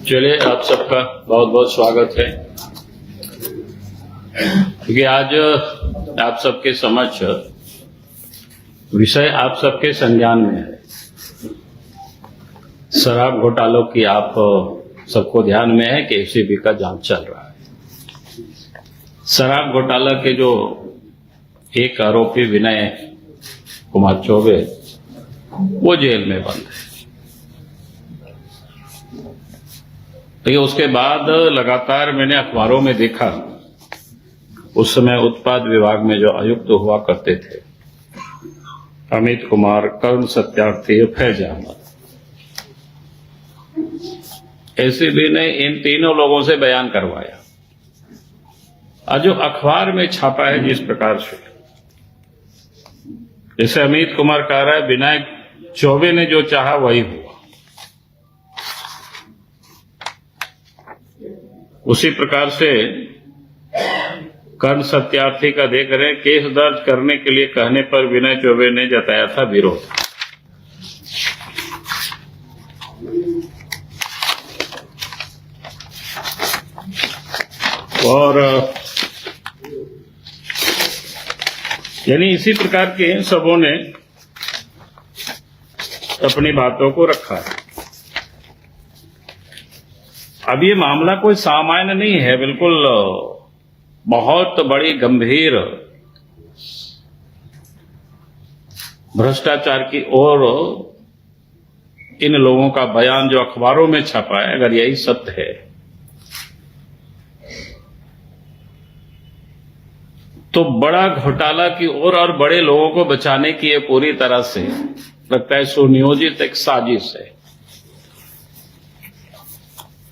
चलिए, आप सबका बहुत बहुत स्वागत है। क्योंकि आज आप सबके समक्ष विषय आप सबके संज्ञान में है। शराब घोटालों की आप सबको ध्यान में है कि एसीबी का जांच चल रहा है। शराब घोटाला के जो एक आरोपी विनय कुमार चौबे, वो जेल में बंद है। तो उसके बाद लगातार मैंने अखबारों में देखा, उस समय उत्पाद विभाग में जो आयुक्त हुआ करते थे अमित कुमार, कर्ण सत्यार्थी, फैज अहमद, एसीबी ने इन तीनों लोगों से बयान करवाया। आज जो अखबार में छापा है जिस प्रकार से, जैसे अमित कुमार कह रहा है विनय चौबे ने जो चाहा वही हुआ, उसी प्रकार से कर्ण सत्यार्थी का देख रहे हैं, केस दर्ज करने के लिए कहने पर विनय चौबे ने जताया था विरोध। और यानी इसी प्रकार के सबों ने अपनी बातों को रखा है। अब ये मामला कोई सामान्य नहीं है, बिल्कुल बहुत बड़ी गंभीर भ्रष्टाचार की ओर इन लोगों का बयान जो अखबारों में छपा है, अगर यही सत्य है तो बड़ा घोटाला की ओर और बड़े लोगों को बचाने की ये पूरी तरह से लगता है सुनियोजित एक साजिश है।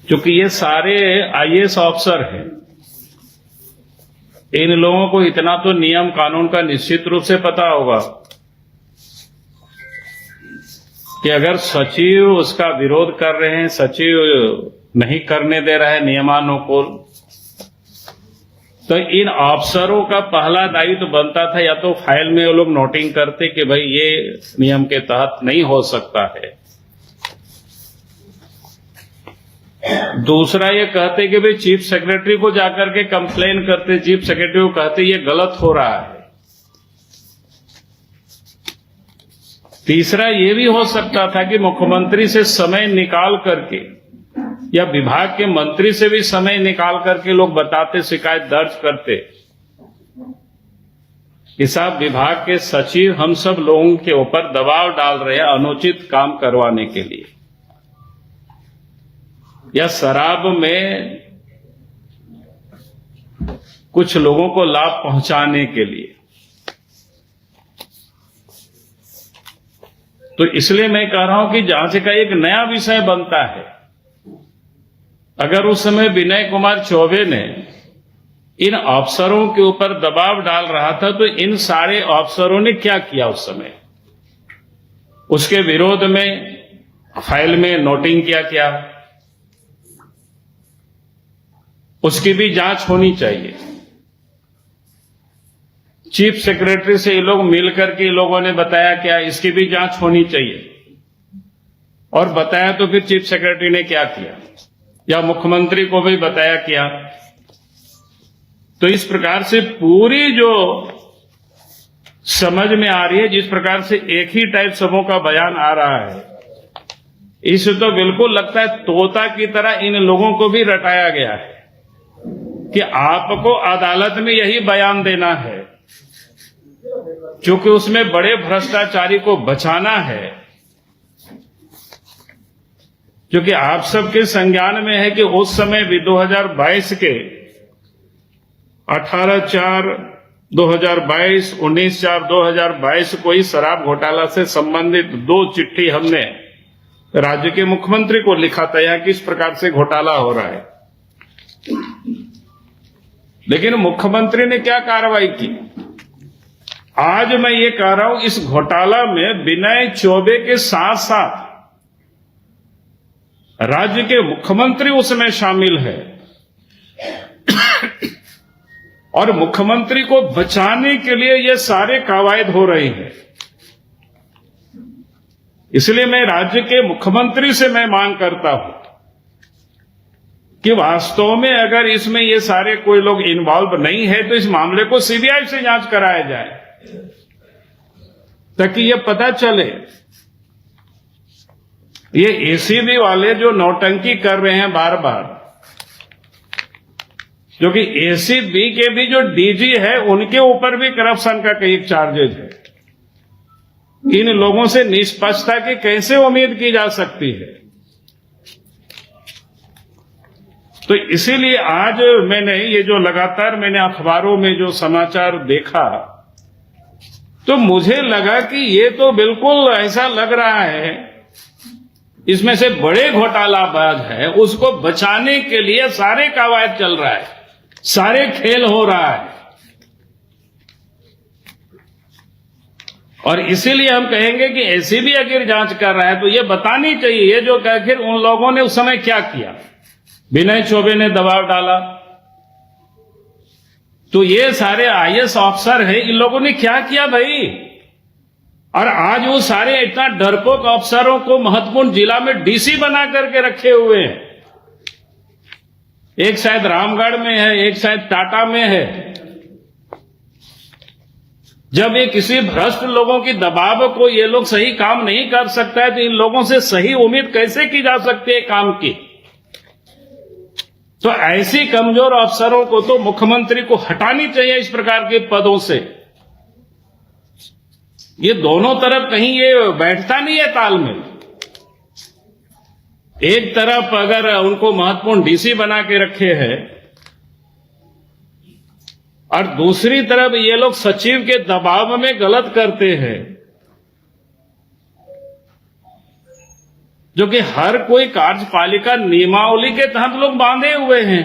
क्योंकि ये सारे आईएएस ऑफिसर हैं, इन लोगों को इतना तो नियम कानून का निश्चित रूप से पता होगा कि अगर सचिव उसका विरोध कर रहे हैं, सचिव नहीं करने दे रहा है नियमानुकूल, तो इन अफसरों का पहला दायित्व तो बनता था या तो फाइल में वो लोग नोटिंग करते कि भाई ये नियम के तहत नहीं हो सकता है। दूसरा ये कहते कि भाई चीफ सेक्रेटरी को जाकर के कंप्लेन करते, चीफ सेक्रेटरी को कहते ये गलत हो रहा है। तीसरा ये भी हो सकता था कि मुख्यमंत्री से समय निकाल करके या विभाग के मंत्री से भी समय निकाल करके लोग बताते, शिकायत दर्ज करते कि साहब विभाग के सचिव हम सब लोगों के ऊपर दबाव डाल रहे हैं अनुचित काम करवाने के लिए, या शराब में कुछ लोगों को लाभ पहुंचाने के लिए। तो इसलिए मैं कह रहा हूं कि जांच का एक नया विषय बनता है। अगर उस समय विनय कुमार चौबे ने इन अफसरों के ऊपर दबाव डाल रहा था तो इन सारे अफसरों ने क्या किया उस समय? उसके विरोध में फाइल में नोटिंग किया क्या? उसकी भी जांच होनी चाहिए। चीफ सेक्रेटरी से ये लोग मिलकर के लोगों ने बताया क्या, इसकी भी जांच होनी चाहिए। और बताया तो फिर चीफ सेक्रेटरी ने क्या किया, या मुख्यमंत्री को भी बताया क्या? तो इस प्रकार से पूरी जो समझ में आ रही है, जिस प्रकार से एक ही टाइप सबों का बयान आ रहा है, इससे तो बिल्कुल लगता है तोता की तरह इन लोगों को भी रटाया गया है कि आपको अदालत में यही बयान देना है, क्योंकि उसमें बड़े भ्रष्टाचारी को बचाना है। क्योंकि आप सबके संज्ञान में है कि उस समय भी 2022 के 18/4/2022, 19/4/2022 को ही शराब घोटाला से संबंधित 2 चिट्ठी हमने राज्य के मुख्यमंत्री को लिखा था, यहां किस प्रकार से घोटाला हो रहा है। लेकिन मुख्यमंत्री ने क्या कार्रवाई की? आज मैं ये कह रहा हूं, इस घोटाला में विनय चौबे के साथ साथ राज्य के मुख्यमंत्री उसमें शामिल है और मुख्यमंत्री को बचाने के लिए ये सारे कवायद हो रही हैं। इसलिए मैं राज्य के मुख्यमंत्री से मैं मांग करता हूं कि वास्तव में अगर इसमें ये सारे कोई लोग इन्वॉल्व नहीं है तो इस मामले को सीबीआई से जांच कराया जाए, ताकि ये पता चले ये एसीबी वाले जो नौटंकी कर रहे हैं बार बार, जो कि एसीबी के भी जो डीजी है उनके ऊपर भी करप्शन का कई चार्जेज है। इन लोगों से निष्पक्षता की कैसे उम्मीद की जा सकती है? तो इसीलिए आज मैंने ये जो लगातार मैंने अखबारों में जो समाचार देखा तो मुझे लगा कि ये तो बिल्कुल ऐसा लग रहा है इसमें से बड़े घोटालाबाज है, उसको बचाने के लिए सारे कवायद चल रहा है, सारे खेल हो रहा है। और इसीलिए हम कहेंगे कि एसीबी अगर जांच कर रहा है तो ये बतानी चाहिए ये जो आखिर उन लोगों ने उस समय क्या किया। विनय चौबे ने दबाव डाला तो ये सारे आईएएस ऑफिसर हैं, इन लोगों ने क्या किया भाई? और आज वो सारे इतना डरपोक अफसरों को महत्वपूर्ण जिला में डीसी बना करके रखे हुए हैं। एक शायद रामगढ़ में है, एक शायद टाटा में है। जब ये किसी भ्रष्ट लोगों की दबाव को ये लोग सही काम नहीं कर सकता है तो इन लोगों से सही उम्मीद कैसे की जा सकती है काम की? तो ऐसी कमजोर अफसरों को तो मुख्यमंत्री को हटानी चाहिए इस प्रकार के पदों से। ये दोनों तरफ कहीं ये बैठता नहीं है तालमेल। एक तरफ अगर उनको महत्वपूर्ण डीसी बना के रखे हैं और दूसरी तरफ ये लोग सचिव के दबाव में गलत करते हैं, जो कि हर कोई कार्यपालिका नियमावली के तहत लोग बांधे हुए हैं।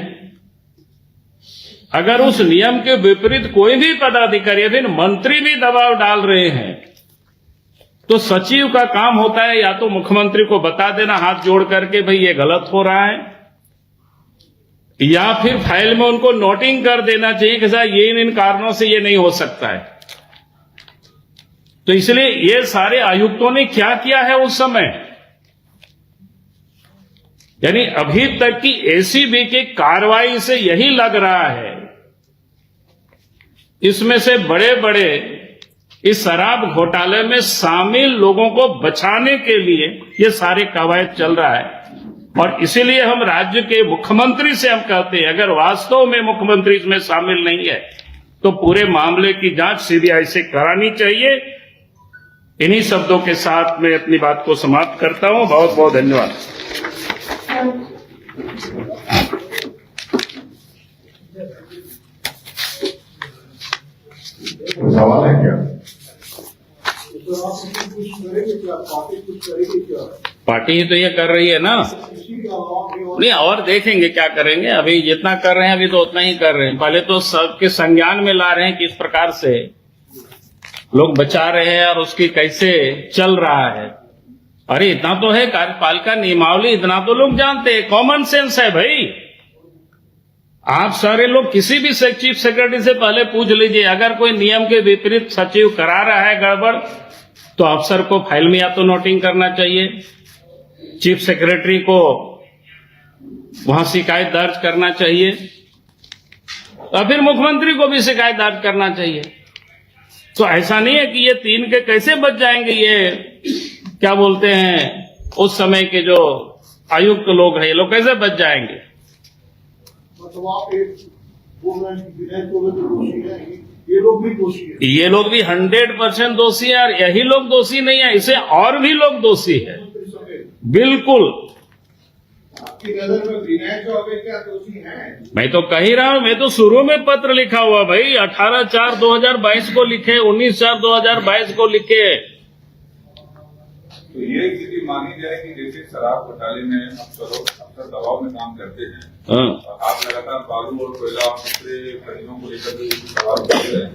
अगर उस नियम के विपरीत कोई भी पदाधिकारी फिर मंत्री भी दबाव डाल रहे हैं तो सचिव का काम होता है या तो मुख्यमंत्री को बता देना हाथ जोड़ करके भाई ये गलत हो रहा है, या फिर फाइल में उनको नोटिंग कर देना चाहिए कि साहब ये इन कारणों से ये नहीं हो सकता है। तो इसलिए ये सारे आयुक्तों ने क्या किया है उस समय, यानी अभी तक की एसीबी की कार्रवाई से यही लग रहा है इसमें से बड़े बड़े इस शराब घोटाले में शामिल लोगों को बचाने के लिए ये सारे कवायद चल रहा है। और इसीलिए हम राज्य के मुख्यमंत्री से हम कहते हैं अगर वास्तव में मुख्यमंत्री इसमें शामिल नहीं है तो पूरे मामले की जांच सीबीआई से करानी चाहिए। इन्हीं शब्दों के साथ मैं अपनी बात को समाप्त करता हूं। बहुत बहुत धन्यवाद। सवाल है क्या? पार्टी ही तो ये कर रही है ना, नहीं और देखेंगे क्या करेंगे। अभी जितना कर रहे हैं अभी तो उतना ही कर रहे हैं। पहले तो सबके संज्ञान में ला रहे हैं कि इस प्रकार से लोग बचा रहे हैं और उसकी कैसे चल रहा है। अरे इतना तो है कार्यपालिका नियमावली, इतना तो लोग जानते हैं, कॉमन सेंस है भाई। आप सारे लोग किसी भी चीफ सेक्रेटरी से पहले पूछ लीजिए, अगर कोई नियम के विपरीत सचिव करा रहा है गड़बड़ तो अफसर को फाइल में या तो नोटिंग करना चाहिए, चीफ सेक्रेटरी को वहां शिकायत दर्ज करना चाहिए और फिर मुख्यमंत्री को भी शिकायत दर्ज करना चाहिए। तो ऐसा नहीं है कि ये तीन के कैसे बच जाएंगे, ये क्या बोलते हैं उस समय के जो आयुक्त लोग हैं ये लोग कैसे बच जाएंगे। मतलब आप एक बोल रहे हैं कि विनय चौबे तो दोषी है, ये लोग भी दोषी है। ये लोग भी 100% दोषी है और यही लोग दोषी नहीं है, इसे और भी लोग दोषी है बिल्कुल। आपकी नजर में विनय चौबे क्या दोषी है? मैं तो कह ही रहा हूं, मैं तो शुरू में पत्र लिखा हुआ भाई, 18/4/2022 को लिखे, 19/4/2022 को लिखे। तो ये स्थिति मानी जाए कि जैसे शराब घोटाले में अफसर दबाव में काम करते हैं और आप लगातार बालू और कोयला और दूसरे खनिजों को लेकर सवाल कर रहे हैं,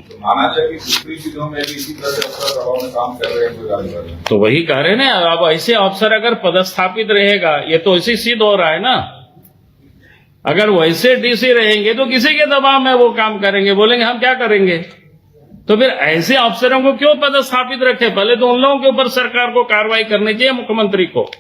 तो माना जाए कि दूसरी चीजों में भी इसी तरह से अफसर दबाव में काम कर रहे हैं, कोई गाली कर रहे हैं। तो वही कह रहे हैं ना, अब ऐसे अफसर अगर पदस्थापित रहेगा ये तो इसी सिद्ध हो रहा है ना। अगर वैसे डीसी रहेंगे तो किसी के दबाव में वो काम करेंगे, बोलेंगे हम क्या करेंगे। तो फिर ऐसे अफसरों को क्यों पदस्थापित रखे? पहले तो उन लोगों के ऊपर सरकार को कार्रवाई करनी चाहिए, मुख्यमंत्री को।